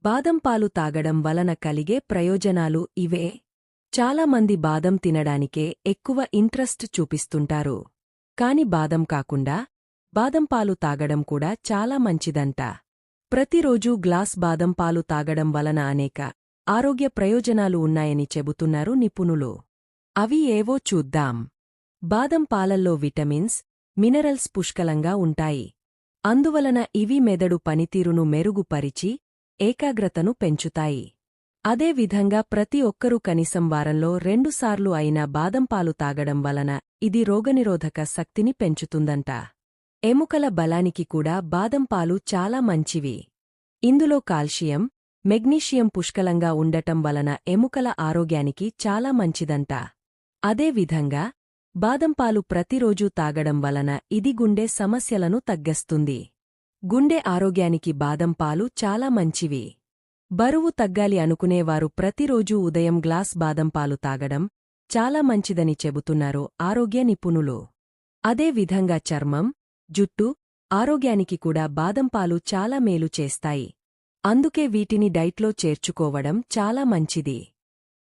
బాదం పాలు తాగడం వలన కలిగే ప్రయోజనాలు ఇవే. చాలా మంది బాదం తినడానికే ఎక్కువ ఇంట్రెస్ట్ చూపిస్తుంటారు. కాని బాదం కాకుండా బాదం పాలు తాగడం కూడా చాలా మంచిదంట. ప్రతిరోజూ గ్లాస్ బాదం పాలు తాగడం వలన అనేక ఆరోగ్య ప్రయోజనాలు ఉన్నాయని చెబుతున్నారు నిపుణులు. అవి ఏవో చూద్దాం. బాదం పాలల్లో విటమిన్స్, మినరల్స్ పుష్కలంగా ఉంటాయి. అందువలన ఇవి మెదడు పనితీరును మెరుగుపరిచి ఏకాగ్రతను పెంచుతాయి. అదేవిధంగా ప్రతి ఒక్కరూ కనీసం వారంలో 2 సార్లు అయినా బాదం పాలు తాగడం వలన ఇది రోగనిరోధక శక్తిని పెంచుతుందంట. ఎముకల బలానికి కూడా బాదం పాలు చాలా మంచివి. ఇందులో కాల్షియం, మెగ్నీషియం పుష్కలంగా ఉండటం వలన ఎముకల ఆరోగ్యానికి చాలా మంచిదంట. అదేవిధంగా బాదం పాలు ప్రతిరోజూ తాగడం వలన ఇది గుండె సమస్యలను తగ్గిస్తుంది. గుండె ఆరోగ్యానికి బాదం పాలు చాలా మంచివి. బరువు తగ్గాలి అనుకునేవారు ప్రతిరోజూ ఉదయం గ్లాస్ బాదం పాలు తాగడం చాలా మంచిదని చెబుతున్నారు ఆరోగ్య నిపుణులు. అదే విధంగా చర్మం, జుట్టు ఆరోగ్యానికి కూడా బాదం పాలు చాలా మేలు చేస్తాయి. అందుకే వీటిని డైట్లో చేర్చుకోవడం చాలా మంచిది.